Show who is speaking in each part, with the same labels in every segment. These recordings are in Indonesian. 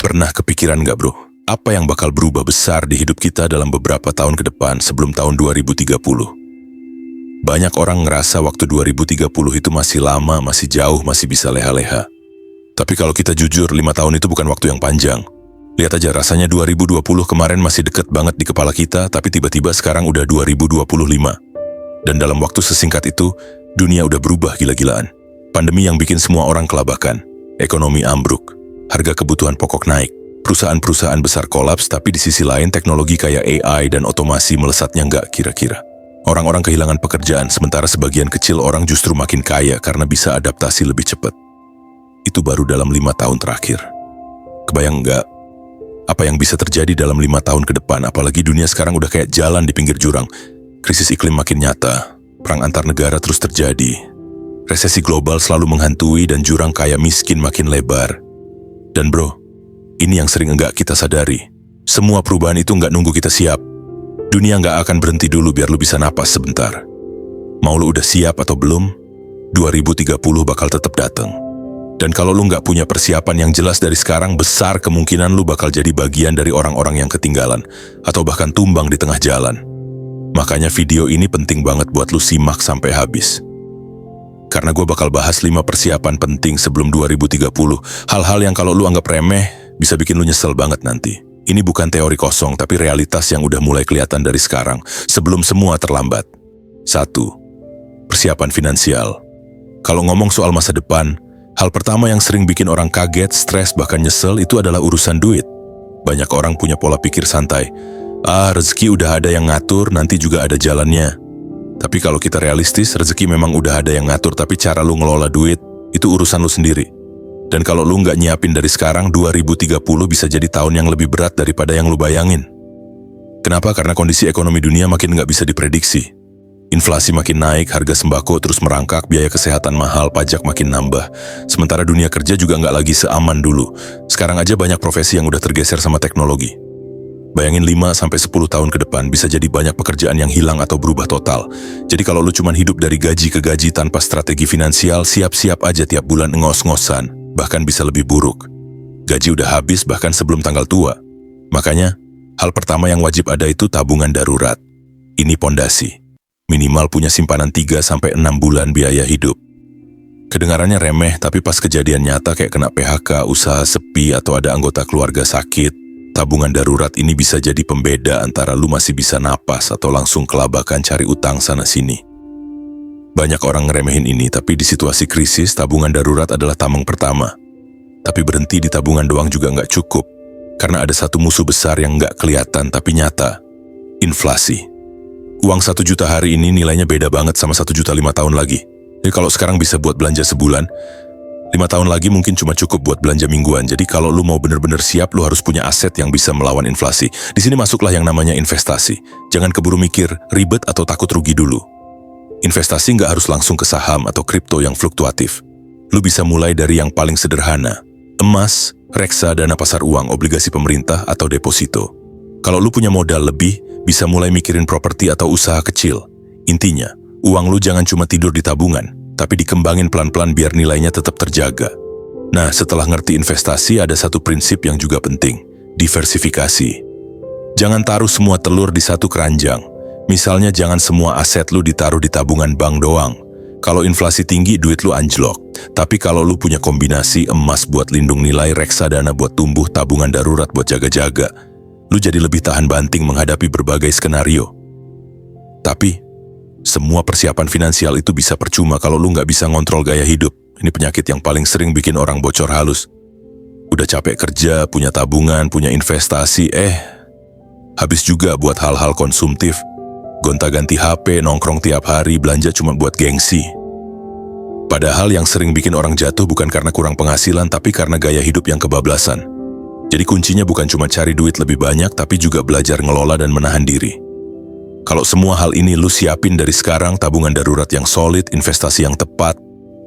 Speaker 1: Pernah kepikiran nggak bro, apa yang bakal berubah besar di hidup kita dalam beberapa tahun ke depan sebelum tahun 2030? Banyak orang ngerasa waktu 2030 itu masih lama, masih jauh, masih bisa leha-leha. Tapi kalau kita jujur, 5 tahun itu bukan waktu yang panjang. Lihat aja, rasanya 2020 kemarin masih deket banget di kepala kita, tapi tiba-tiba sekarang udah 2025. Dan dalam waktu sesingkat itu, dunia udah berubah gila-gilaan. Pandemi yang bikin semua orang kelabakan, ekonomi ambruk, harga kebutuhan pokok naik, perusahaan-perusahaan besar kolaps, tapi di sisi lain teknologi kayak AI dan otomasi melesatnya nggak kira-kira. Orang-orang kehilangan pekerjaan, sementara sebagian kecil orang justru makin kaya karena bisa adaptasi lebih cepat. Itu baru dalam 5 tahun terakhir. Kebayang nggak apa yang bisa terjadi dalam 5 tahun ke depan, apalagi dunia sekarang udah kayak jalan di pinggir jurang. Krisis iklim makin nyata, perang antar negara terus terjadi, resesi global selalu menghantui dan jurang kaya miskin makin lebar. Dan bro, ini yang sering enggak kita sadari. Semua perubahan itu enggak nunggu kita siap. Dunia enggak akan berhenti dulu biar lu bisa napas sebentar. Mau lu udah siap atau belum, 2030 bakal tetap datang. Dan kalau lu enggak punya persiapan yang jelas dari sekarang, besar kemungkinan lu bakal jadi bagian dari orang-orang yang ketinggalan, atau bahkan tumbang di tengah jalan. Makanya video ini penting banget buat lu simak sampai habis. Karena gue bakal bahas 5 persiapan penting sebelum 2030, hal-hal yang kalau lu anggap remeh, bisa bikin lu nyesel banget nanti. Ini bukan teori kosong, tapi realitas yang udah mulai kelihatan dari sekarang, sebelum semua terlambat. 1. Persiapan finansial. Kalau ngomong soal masa depan, hal pertama yang sering bikin orang kaget, stres, bahkan nyesel itu adalah urusan duit. Banyak orang punya pola pikir santai. Rezeki udah ada yang ngatur, nanti juga ada jalannya. Tapi kalau kita realistis, rezeki memang udah ada yang ngatur, tapi cara lu ngelola duit, itu urusan lu sendiri. Dan kalau lu nggak nyiapin dari sekarang, 2030 bisa jadi tahun yang lebih berat daripada yang lu bayangin. Kenapa? Karena kondisi ekonomi dunia makin nggak bisa diprediksi. Inflasi makin naik, harga sembako terus merangkak, biaya kesehatan mahal, pajak makin nambah. Sementara dunia kerja juga nggak lagi seaman dulu. Sekarang aja banyak profesi yang udah tergeser sama teknologi. Bayangin 5-10 tahun ke depan bisa jadi banyak pekerjaan yang hilang atau berubah total. Jadi kalau lu cuma hidup dari gaji ke gaji tanpa strategi finansial, siap-siap aja tiap bulan ngos-ngosan, bahkan bisa lebih buruk. Gaji udah habis bahkan sebelum tanggal tua. Makanya, hal pertama yang wajib ada itu tabungan darurat. Ini pondasi. Minimal punya simpanan 3-6 bulan biaya hidup. Kedengarannya remeh, tapi pas kejadian nyata kayak kena PHK, usaha sepi, atau ada anggota keluarga sakit, tabungan darurat ini bisa jadi pembeda antara lu masih bisa napas atau langsung kelabakan cari utang sana-sini. Banyak orang ngeremehin ini, tapi di situasi krisis, tabungan darurat adalah tameng pertama. Tapi berhenti di tabungan doang juga nggak cukup, karena ada satu musuh besar yang nggak kelihatan tapi nyata. Inflasi. Uang 1 juta hari ini nilainya beda banget sama 1 juta 5 tahun lagi. Jadi kalau sekarang bisa buat belanja sebulan, 5 tahun lagi mungkin cuma cukup buat belanja mingguan. Jadi kalau lu mau bener-bener siap, lu harus punya aset yang bisa melawan inflasi. Di sini masuklah yang namanya investasi. Jangan keburu mikir, ribet atau takut rugi dulu. Investasi nggak harus langsung ke saham atau kripto yang fluktuatif. Lu bisa mulai dari yang paling sederhana. Emas, reksa, dana pasar uang, obligasi pemerintah, atau deposito. Kalau lu punya modal lebih, bisa mulai mikirin properti atau usaha kecil. Intinya, uang lu jangan cuma tidur di tabungan, tapi dikembangin pelan-pelan biar nilainya tetap terjaga. Nah, setelah ngerti investasi, ada satu prinsip yang juga penting, diversifikasi. Jangan taruh semua telur di satu keranjang. Misalnya jangan semua aset lu ditaruh di tabungan bank doang. Kalau inflasi tinggi, duit lu anjlok. Tapi kalau lu punya kombinasi emas buat lindung nilai, reksadana buat tumbuh, tabungan darurat buat jaga-jaga, lu jadi lebih tahan banting menghadapi berbagai skenario. Tapi semua persiapan finansial itu bisa percuma kalau lu nggak bisa ngontrol gaya hidup. Ini penyakit yang paling sering bikin orang bocor halus. Udah capek kerja, punya tabungan, punya investasi, habis juga buat hal-hal konsumtif. Gonta-ganti HP, nongkrong tiap hari, belanja cuma buat gengsi. Padahal yang sering bikin orang jatuh bukan karena kurang penghasilan, tapi karena gaya hidup yang kebablasan. Jadi kuncinya bukan cuma cari duit lebih banyak, tapi juga belajar ngelola dan menahan diri. Kalau semua hal ini lu siapin dari sekarang, tabungan darurat yang solid, investasi yang tepat,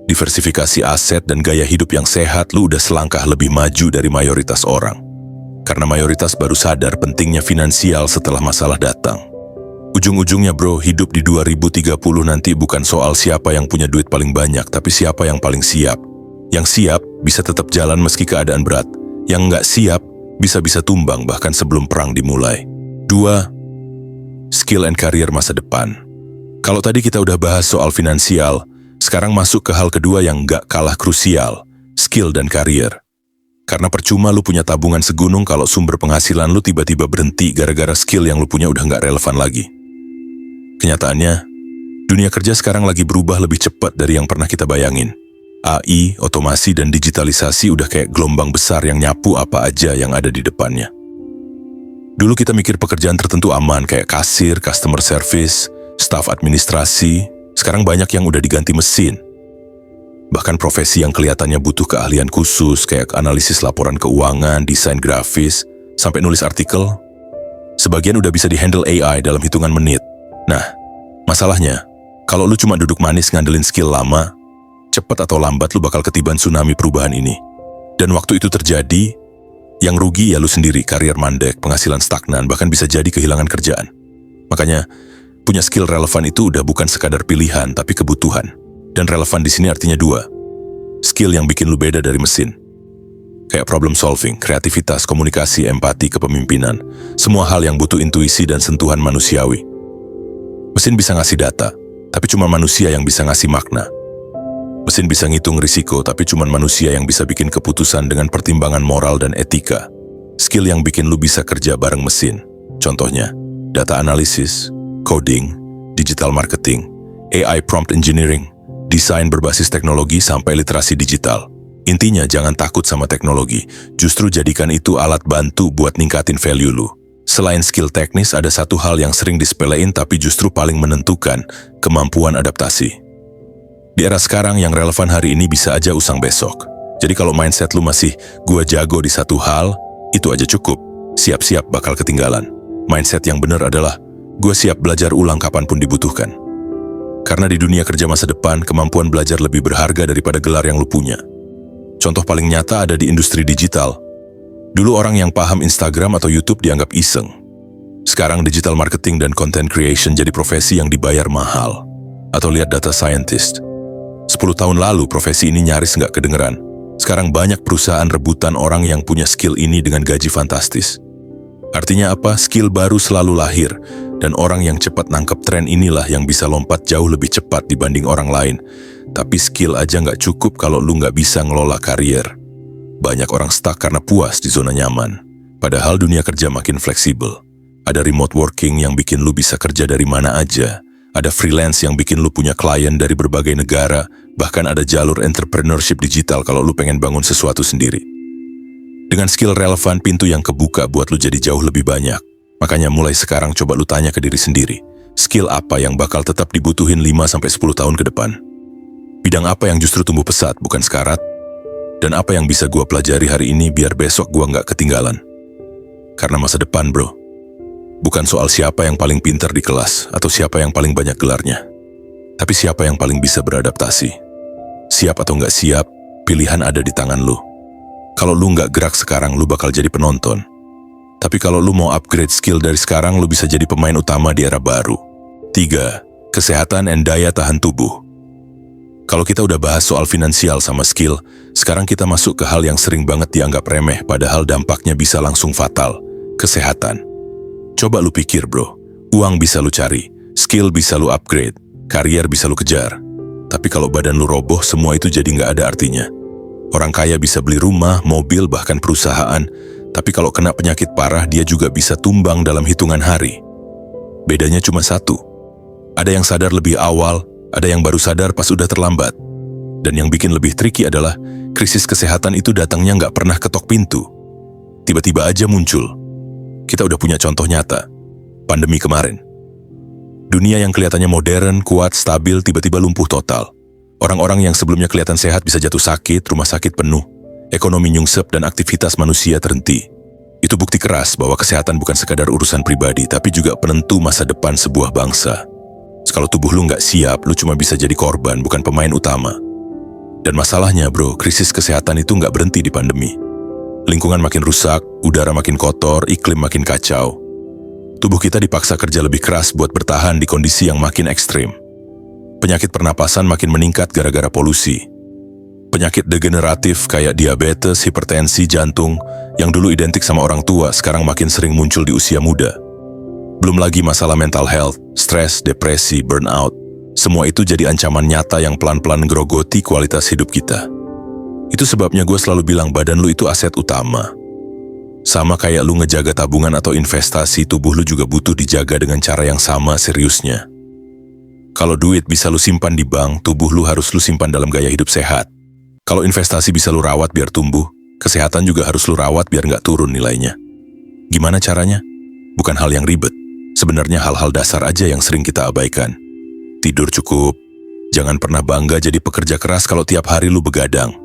Speaker 1: diversifikasi aset, dan gaya hidup yang sehat, lu udah selangkah lebih maju dari mayoritas orang. Karena mayoritas baru sadar pentingnya finansial setelah masalah datang. Ujung-ujungnya bro, hidup di 2030 nanti bukan soal siapa yang punya duit paling banyak, tapi siapa yang paling siap. Yang siap bisa tetap jalan meski keadaan berat. Yang nggak siap bisa-bisa tumbang bahkan sebelum perang dimulai. 2. Skill and career masa depan. Kalau tadi kita udah bahas soal finansial, sekarang masuk ke hal kedua yang gak kalah krusial, skill dan career. Karena percuma lu punya tabungan segunung kalau sumber penghasilan lu tiba-tiba berhenti gara-gara skill yang lu punya udah gak relevan lagi. Kenyataannya, dunia kerja sekarang lagi berubah lebih cepat dari yang pernah kita bayangin. AI, otomasi, dan digitalisasi udah kayak gelombang besar yang nyapu apa aja yang ada di depannya. Dulu kita mikir pekerjaan tertentu aman kayak kasir, customer service, staf administrasi, sekarang banyak yang udah diganti mesin. Bahkan profesi yang kelihatannya butuh keahlian khusus kayak analisis laporan keuangan, desain grafis, sampai nulis artikel, sebagian udah bisa dihandle AI dalam hitungan menit. Nah, masalahnya, kalau lu cuma duduk manis ngandelin skill lama, cepat atau lambat lu bakal ketiban tsunami perubahan ini. Dan waktu itu terjadi, yang rugi ya lu sendiri, karier mandek, penghasilan stagnan, bahkan bisa jadi kehilangan kerjaan. Makanya, punya skill relevan itu udah bukan sekadar pilihan, tapi kebutuhan. Dan relevan di sini artinya 2. Skill yang bikin lu beda dari mesin. Kayak problem solving, kreativitas, komunikasi, empati, kepemimpinan. Semua hal yang butuh intuisi dan sentuhan manusiawi. Mesin bisa ngasih data, tapi cuma manusia yang bisa ngasih makna. Mesin bisa ngitung risiko, tapi cuma manusia yang bisa bikin keputusan dengan pertimbangan moral dan etika. Skill yang bikin lu bisa kerja bareng mesin. Contohnya, data analisis, coding, digital marketing, AI prompt engineering, desain berbasis teknologi sampai literasi digital. Intinya jangan takut sama teknologi, justru jadikan itu alat bantu buat ningkatin value lu. Selain skill teknis, ada satu hal yang sering disepelein tapi justru paling menentukan, kemampuan adaptasi. Di era sekarang yang relevan hari ini bisa aja usang besok. Jadi kalau mindset lu masih, gua jago di satu hal, itu aja cukup. Siap-siap bakal ketinggalan. Mindset yang benar adalah, gua siap belajar ulang kapanpun dibutuhkan. Karena di dunia kerja masa depan, kemampuan belajar lebih berharga daripada gelar yang lu punya. Contoh paling nyata ada di industri digital. Dulu orang yang paham Instagram atau YouTube dianggap iseng. Sekarang digital marketing dan content creation jadi profesi yang dibayar mahal. Atau lihat data scientist. 10 tahun lalu profesi ini nyaris nggak kedengeran. Sekarang banyak perusahaan rebutan orang yang punya skill ini dengan gaji fantastis. Artinya apa? Skill baru selalu lahir, dan orang yang cepat nangkep tren inilah yang bisa lompat jauh lebih cepat dibanding orang lain. Tapi skill aja nggak cukup kalau lu nggak bisa ngelola karier. Banyak orang stuck karena puas di zona nyaman. Padahal dunia kerja makin fleksibel. Ada remote working yang bikin lu bisa kerja dari mana aja. Ada freelance yang bikin lu punya klien dari berbagai negara. Bahkan ada jalur entrepreneurship digital kalau lu pengen bangun sesuatu sendiri. Dengan skill relevan, pintu yang kebuka buat lu jadi jauh lebih banyak. Makanya mulai sekarang coba lu tanya ke diri sendiri, skill apa yang bakal tetap dibutuhin 5-10 tahun ke depan? Bidang apa yang justru tumbuh pesat, bukan sekarat? Dan apa yang bisa gua pelajari hari ini biar besok gua nggak ketinggalan? Karena masa depan, bro, bukan soal siapa yang paling pintar di kelas atau siapa yang paling banyak gelarnya. Tapi siapa yang paling bisa beradaptasi. Siap atau nggak siap, pilihan ada di tangan lu. Kalau lu nggak gerak sekarang, lu bakal jadi penonton. Tapi kalau lu mau upgrade skill dari sekarang, lu bisa jadi pemain utama di era baru. 3. Kesehatan dan daya tahan tubuh. Kalau kita udah bahas soal finansial sama skill, sekarang kita masuk ke hal yang sering banget dianggap remeh, padahal dampaknya bisa langsung fatal. Kesehatan. Coba lu pikir, bro. Uang bisa lu cari, skill bisa lu upgrade, karier bisa lu kejar. Tapi kalau badan lu roboh, semua itu jadi nggak ada artinya. Orang kaya bisa beli rumah, mobil, bahkan perusahaan, tapi kalau kena penyakit parah, dia juga bisa tumbang dalam hitungan hari. Bedanya cuma satu. Ada yang sadar lebih awal, ada yang baru sadar pas udah terlambat. Dan yang bikin lebih tricky adalah, krisis kesehatan itu datangnya nggak pernah ketok pintu. Tiba-tiba aja muncul. Kita udah punya contoh nyata. Pandemi kemarin. Dunia yang kelihatannya modern, kuat, stabil, tiba-tiba lumpuh total. Orang-orang yang sebelumnya kelihatan sehat bisa jatuh sakit, rumah sakit penuh, ekonomi nyungsep, dan aktivitas manusia terhenti. Itu bukti keras bahwa kesehatan bukan sekadar urusan pribadi, tapi juga penentu masa depan sebuah bangsa. Kalau tubuh lu nggak siap, lu cuma bisa jadi korban, bukan pemain utama. Dan masalahnya, bro, krisis kesehatan itu nggak berhenti di pandemi. Lingkungan makin rusak, udara makin kotor, iklim makin kacau. Tubuh kita dipaksa kerja lebih keras buat bertahan di kondisi yang makin ekstrim. Penyakit pernapasan makin meningkat gara-gara polusi. Penyakit degeneratif kayak diabetes, hipertensi, jantung, yang dulu identik sama orang tua, sekarang makin sering muncul di usia muda. Belum lagi masalah mental health, stres, depresi, burnout. Semua itu jadi ancaman nyata yang pelan-pelan ngerogoti kualitas hidup kita. Itu sebabnya gue selalu bilang badan lu itu aset utama. Sama kayak lu ngejaga tabungan atau investasi, tubuh lu juga butuh dijaga dengan cara yang sama seriusnya. Kalau duit bisa lu simpan di bank, tubuh lu harus lu simpan dalam gaya hidup sehat. Kalau investasi bisa lu rawat biar tumbuh, kesehatan juga harus lu rawat biar nggak turun nilainya. Gimana caranya? Bukan hal yang ribet. Sebenarnya hal-hal dasar aja yang sering kita abaikan. Tidur cukup. Jangan pernah bangga jadi pekerja keras kalau tiap hari lu begadang.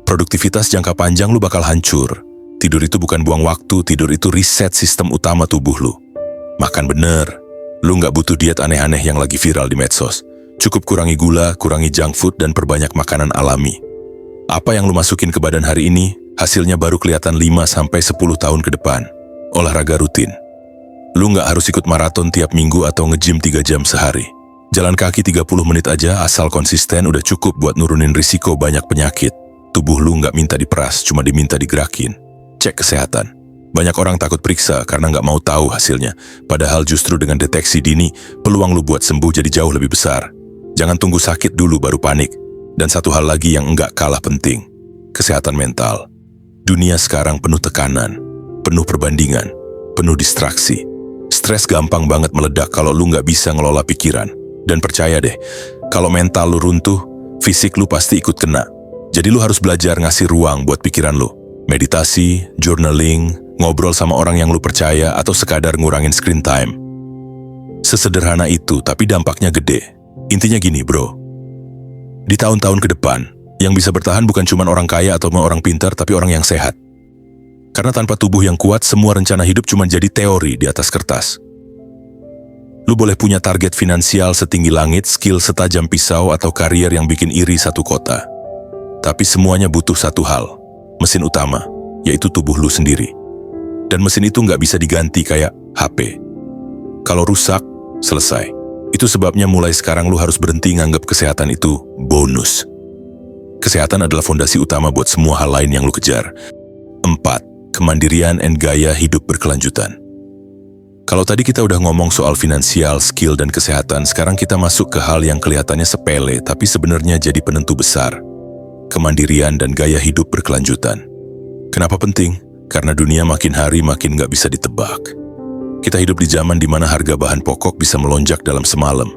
Speaker 1: Produktivitas jangka panjang lu bakal hancur. Tidur itu bukan buang waktu, tidur itu riset sistem utama tubuh lu. Makan bener. Lu nggak butuh diet aneh-aneh yang lagi viral di medsos. Cukup kurangi gula, kurangi junk food, dan perbanyak makanan alami. Apa yang lu masukin ke badan hari ini, hasilnya baru kelihatan 5-10 tahun ke depan. Olahraga rutin. Lu nggak harus ikut maraton tiap minggu atau nge-gym 3 jam sehari. Jalan kaki 30 menit aja asal konsisten udah cukup buat nurunin risiko banyak penyakit. Tubuh lu nggak minta diperas, cuma diminta digerakin. Cek kesehatan. Banyak orang takut periksa karena nggak mau tahu hasilnya. Padahal justru dengan deteksi dini, peluang lu buat sembuh jadi jauh lebih besar. Jangan tunggu sakit dulu baru panik. Dan satu hal lagi yang nggak kalah penting, kesehatan mental. Dunia sekarang penuh tekanan, penuh perbandingan, penuh distraksi. Stres gampang banget meledak kalau lu nggak bisa ngelola pikiran. Dan percaya deh, kalau mental lu runtuh, fisik lu pasti ikut kena. Jadi lu harus belajar ngasih ruang buat pikiran lu. Meditasi, journaling, ngobrol sama orang yang lu percaya, atau sekadar ngurangin screen time. Sesederhana itu, tapi dampaknya gede. Intinya gini bro, di tahun-tahun ke depan, yang bisa bertahan bukan cuma orang kaya atau orang pintar, tapi orang yang sehat. Karena tanpa tubuh yang kuat, semua rencana hidup cuma jadi teori di atas kertas. Lu boleh punya target finansial setinggi langit, skill setajam pisau, atau karier yang bikin iri satu kota. Tapi semuanya butuh satu hal, mesin utama, yaitu tubuh lu sendiri. Dan mesin itu nggak bisa diganti kayak HP. Kalau rusak, selesai. Itu sebabnya mulai sekarang lu harus berhenti nganggap kesehatan itu bonus. Kesehatan adalah fondasi utama buat semua hal lain yang lu kejar. 4. Kemandirian and gaya hidup berkelanjutan. Kalau tadi kita udah ngomong soal finansial, skill, dan kesehatan, sekarang kita masuk ke hal yang kelihatannya sepele, tapi sebenarnya jadi penentu besar. Kemandirian dan gaya hidup berkelanjutan. Kenapa penting? Karena dunia makin hari makin nggak bisa ditebak. Kita hidup di zaman di mana harga bahan pokok bisa melonjak dalam semalam,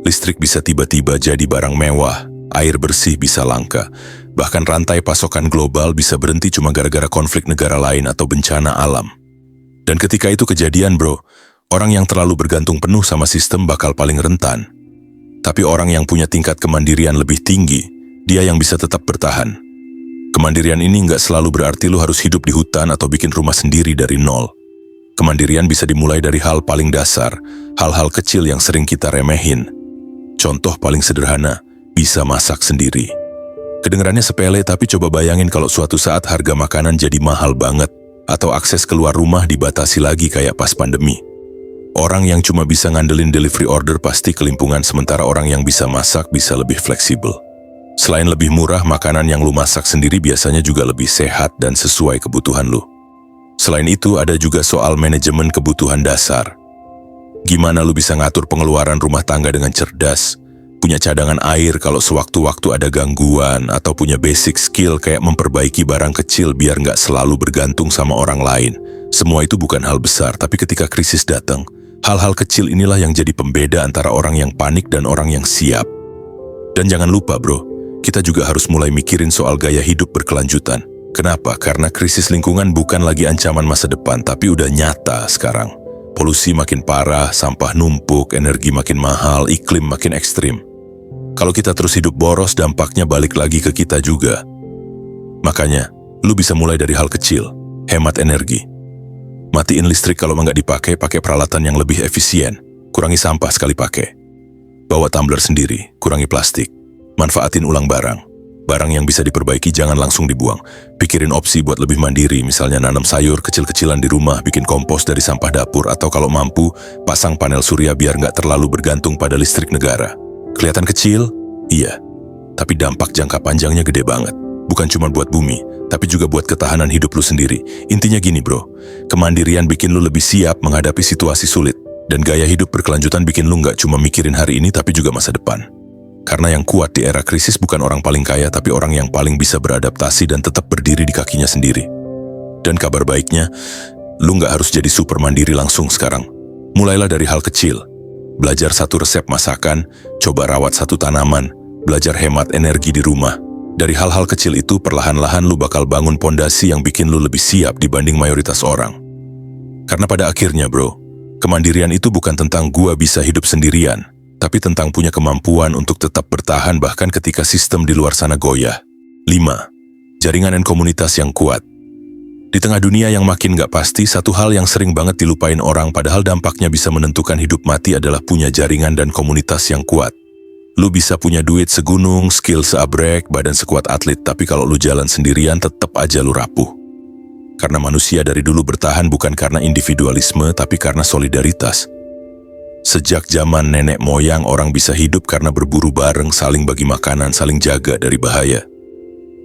Speaker 1: listrik bisa tiba-tiba jadi barang mewah, air bersih bisa langka, bahkan rantai pasokan global bisa berhenti cuma gara-gara konflik negara lain atau bencana alam. Dan ketika itu kejadian bro, orang yang terlalu bergantung penuh sama sistem bakal paling rentan. Tapi orang yang punya tingkat kemandirian lebih tinggi, dia yang bisa tetap bertahan. Kemandirian ini nggak selalu berarti lu harus hidup di hutan atau bikin rumah sendiri dari nol. Kemandirian bisa dimulai dari hal paling dasar, hal-hal kecil yang sering kita remehin. Contoh paling sederhana, bisa masak sendiri. Kedengarannya sepele, tapi coba bayangin kalau suatu saat harga makanan jadi mahal banget, atau akses keluar rumah dibatasi lagi kayak pas pandemi. Orang yang cuma bisa ngandelin delivery order pasti kelimpungan, sementara orang yang bisa masak bisa lebih fleksibel. Selain lebih murah, makanan yang lu masak sendiri biasanya juga lebih sehat dan sesuai kebutuhan lu. Selain itu, ada juga soal manajemen kebutuhan dasar. Gimana lu bisa ngatur pengeluaran rumah tangga dengan cerdas, punya cadangan air kalau sewaktu-waktu ada gangguan, atau punya basic skill kayak memperbaiki barang kecil biar nggak selalu bergantung sama orang lain. Semua itu bukan hal besar, tapi ketika krisis datang, hal-hal kecil inilah yang jadi pembeda antara orang yang panik dan orang yang siap. Dan jangan lupa bro, kita juga harus mulai mikirin soal gaya hidup berkelanjutan. Kenapa? Karena krisis lingkungan bukan lagi ancaman masa depan, tapi udah nyata sekarang. Polusi makin parah, sampah numpuk, energi makin mahal, iklim makin ekstrim. Kalau kita terus hidup boros, dampaknya balik lagi ke kita juga. Makanya, lu bisa mulai dari hal kecil, hemat energi. Matiin listrik kalau nggak dipakai, pakai peralatan yang lebih efisien. Kurangi sampah sekali pakai. Bawa tumbler sendiri, kurangi plastik. Manfaatin ulang barang. Barang yang bisa diperbaiki jangan langsung dibuang. Pikirin opsi buat lebih mandiri, misalnya nanam sayur kecil-kecilan di rumah, bikin kompos dari sampah dapur, atau kalau mampu, pasang panel surya biar nggak terlalu bergantung pada listrik negara. Kelihatan kecil? Iya. Tapi dampak jangka panjangnya gede banget. Bukan cuma buat bumi, tapi juga buat ketahanan hidup lu sendiri. Intinya gini bro, kemandirian bikin lu lebih siap menghadapi situasi sulit. Dan gaya hidup berkelanjutan bikin lu nggak cuma mikirin hari ini tapi juga masa depan. Karena yang kuat di era krisis bukan orang paling kaya, tapi orang yang paling bisa beradaptasi dan tetap berdiri di kakinya sendiri. Dan kabar baiknya, lu nggak harus jadi super mandiri langsung sekarang. Mulailah dari hal kecil. Belajar satu resep masakan, coba rawat satu tanaman, belajar hemat energi di rumah. Dari hal-hal kecil itu, perlahan-lahan lu bakal bangun pondasi yang bikin lu lebih siap dibanding mayoritas orang. Karena pada akhirnya bro, kemandirian itu bukan tentang gua bisa hidup sendirian, tapi tentang punya kemampuan untuk tetap bertahan bahkan ketika sistem di luar sana goyah. 5. Jaringan dan komunitas yang kuat. Di tengah dunia yang makin gak pasti, satu hal yang sering banget dilupain orang padahal dampaknya bisa menentukan hidup mati adalah punya jaringan dan komunitas yang kuat. Lu bisa punya duit segunung, skill seabrek, badan sekuat atlet, tapi kalau lu jalan sendirian tetap aja lu rapuh. Karena manusia dari dulu bertahan bukan karena individualisme, tapi karena solidaritas. Sejak zaman nenek moyang, orang bisa hidup karena berburu bareng, saling bagi makanan, saling jaga dari bahaya.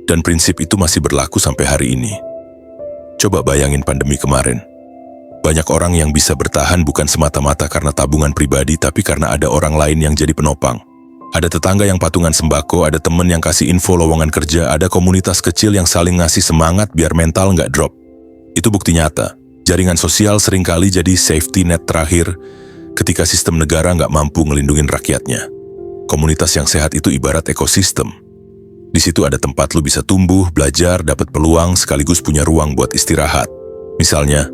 Speaker 1: Dan prinsip itu masih berlaku sampai hari ini. Coba bayangin pandemi kemarin. Banyak orang yang bisa bertahan bukan semata-mata karena tabungan pribadi, tapi karena ada orang lain yang jadi penopang. Ada tetangga yang patungan sembako, ada temen yang kasih info lowongan kerja, ada komunitas kecil yang saling ngasih semangat biar mental nggak drop. Itu bukti nyata. Jaringan sosial seringkali jadi safety net terakhir ketika sistem negara nggak mampu ngelindungin rakyatnya. Komunitas yang sehat itu ibarat ekosistem. Di situ ada tempat lu bisa tumbuh, belajar, dapat peluang, sekaligus punya ruang buat istirahat. Misalnya,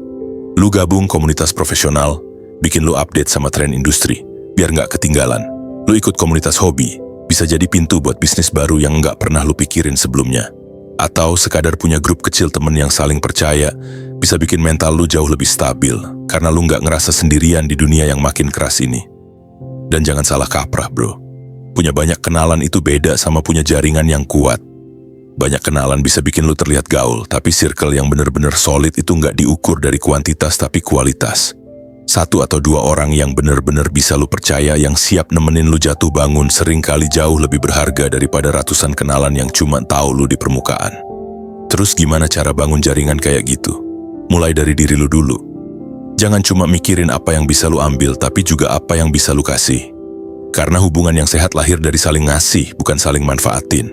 Speaker 1: lu gabung komunitas profesional, bikin lu update sama tren industri, biar nggak ketinggalan. Lu ikut komunitas hobi, bisa jadi pintu buat bisnis baru yang nggak pernah lu pikirin sebelumnya. Atau sekadar punya grup kecil temen yang saling percaya, bisa bikin mental lu jauh lebih stabil, karena lu nggak ngerasa sendirian di dunia yang makin keras ini. Dan jangan salah kaprah bro, punya banyak kenalan itu beda sama punya jaringan yang kuat. Banyak kenalan bisa bikin lu terlihat gaul, tapi circle yang bener-bener solid itu nggak diukur dari kuantitas tapi kualitas. 1 atau 2 orang yang bener-bener bisa lu percaya, yang siap nemenin lu jatuh bangun, seringkali jauh lebih berharga daripada ratusan kenalan yang cuma tahu lu di permukaan. Terus gimana cara bangun jaringan kayak gitu? Mulai dari diri lu dulu. Jangan cuma mikirin apa yang bisa lu ambil, tapi juga apa yang bisa lu kasih. Karena hubungan yang sehat lahir dari saling ngasih, bukan saling manfaatin.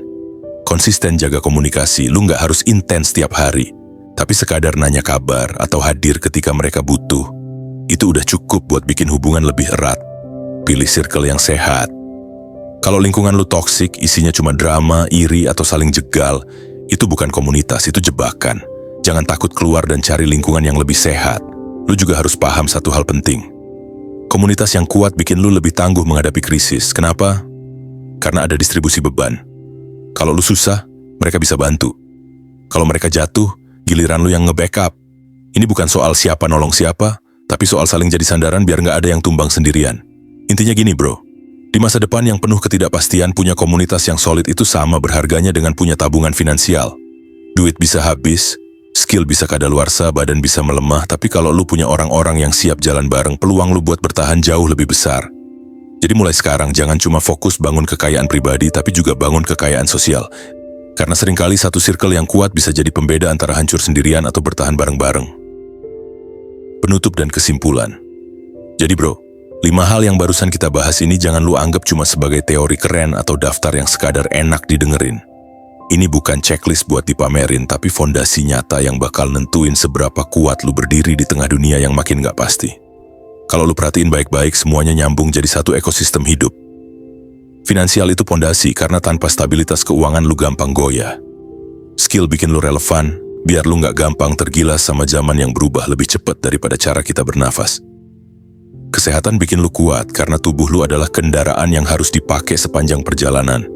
Speaker 1: Konsisten jaga komunikasi, lu nggak harus intens tiap hari, tapi sekadar nanya kabar atau hadir ketika mereka butuh. Itu udah cukup buat bikin hubungan lebih erat. Pilih circle yang sehat. Kalau lingkungan lu toksik, isinya cuma drama, iri, atau saling jegal, itu bukan komunitas, itu jebakan. Jangan takut keluar dan cari lingkungan yang lebih sehat. Lu juga harus paham satu hal penting. Komunitas yang kuat bikin lu lebih tangguh menghadapi krisis. Kenapa? Karena ada distribusi beban. Kalau lu susah, mereka bisa bantu. Kalau mereka jatuh, giliran lu yang nge-backup. Ini bukan soal siapa nolong siapa, tapi soal saling jadi sandaran biar nggak ada yang tumbang sendirian. Intinya gini bro, di masa depan yang penuh ketidakpastian, punya komunitas yang solid itu sama berharganya dengan punya tabungan finansial. Duit bisa habis, skill bisa kadaluarsa, badan bisa melemah, tapi kalau lu punya orang-orang yang siap jalan bareng, peluang lu buat bertahan jauh lebih besar. Jadi mulai sekarang jangan cuma fokus bangun kekayaan pribadi, tapi juga bangun kekayaan sosial. Karena seringkali satu circle yang kuat bisa jadi pembeda antara hancur sendirian atau bertahan bareng-bareng. Penutup dan kesimpulan. Jadi bro, 5 hal yang barusan kita bahas ini jangan lu anggap cuma sebagai teori keren atau daftar yang sekadar enak didengerin. Ini bukan checklist buat dipamerin, tapi fondasi nyata yang bakal nentuin seberapa kuat lu berdiri di tengah dunia yang makin gak pasti. Kalau lu perhatiin baik-baik, semuanya nyambung jadi satu ekosistem hidup. Finansial itu fondasi, karena tanpa stabilitas keuangan lu gampang goyah. Skill bikin lu relevan, biar lu nggak gampang tergilas sama zaman yang berubah lebih cepat daripada cara kita bernafas. Kesehatan bikin lu kuat karena tubuh lu adalah kendaraan yang harus dipakai sepanjang perjalanan.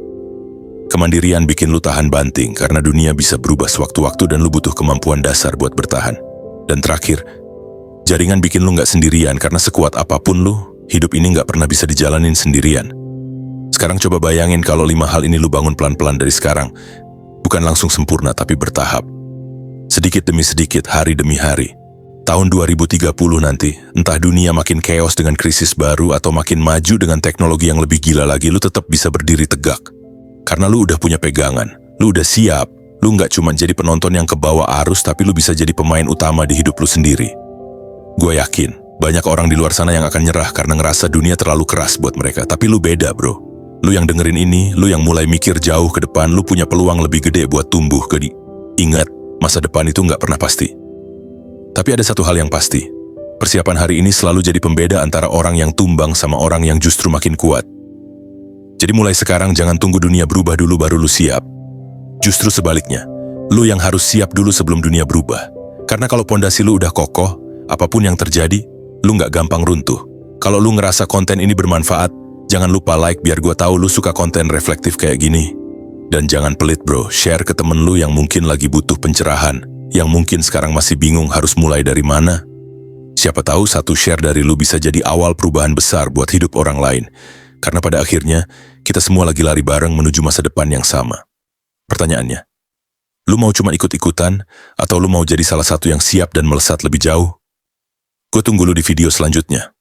Speaker 1: Kemandirian bikin lu tahan banting karena dunia bisa berubah sewaktu-waktu dan lu butuh kemampuan dasar buat bertahan. Dan terakhir, jaringan bikin lu nggak sendirian karena sekuat apapun lu, hidup ini nggak pernah bisa dijalanin sendirian. Sekarang coba bayangin kalau 5 hal ini lu bangun pelan-pelan dari sekarang. Bukan langsung sempurna tapi bertahap. Sedikit demi sedikit, hari demi hari. Tahun 2030 nanti, entah dunia makin chaos dengan krisis baru atau makin maju dengan teknologi yang lebih gila lagi, lu tetap bisa berdiri tegak. Karena lu udah punya pegangan, lu udah siap, Lu nggak cuma jadi penonton yang kebawa arus, tapi lu bisa jadi pemain utama di hidup lu sendiri. Gue yakin, banyak orang di luar sana yang akan nyerah karena ngerasa dunia terlalu keras buat mereka. Tapi lu beda, bro. Lu yang dengerin ini, lu yang mulai mikir jauh ke depan, lu punya peluang lebih gede buat tumbuh ke Ingat, masa depan itu nggak pernah pasti. Tapi ada satu hal yang pasti. Persiapan hari ini selalu jadi pembeda antara orang yang tumbang sama orang yang justru makin kuat. Jadi mulai sekarang jangan tunggu dunia berubah dulu baru lu siap. Justru sebaliknya, lu yang harus siap dulu sebelum dunia berubah. Karena kalau pondasi lu udah kokoh, apapun yang terjadi, lu nggak gampang runtuh. Kalau lu ngerasa konten ini bermanfaat, jangan lupa like biar gue tahu lu suka konten reflektif kayak gini. Dan jangan pelit bro, share ke temen lu yang mungkin lagi butuh pencerahan, yang mungkin sekarang masih bingung harus mulai dari mana. Siapa tahu satu share dari lu bisa jadi awal perubahan besar buat hidup orang lain. Karena pada akhirnya, kita semua lagi lari bareng menuju masa depan yang sama. Pertanyaannya, lu mau cuma ikut-ikutan, atau lu mau jadi salah satu yang siap dan melesat lebih jauh? Gue tunggu lu di video selanjutnya.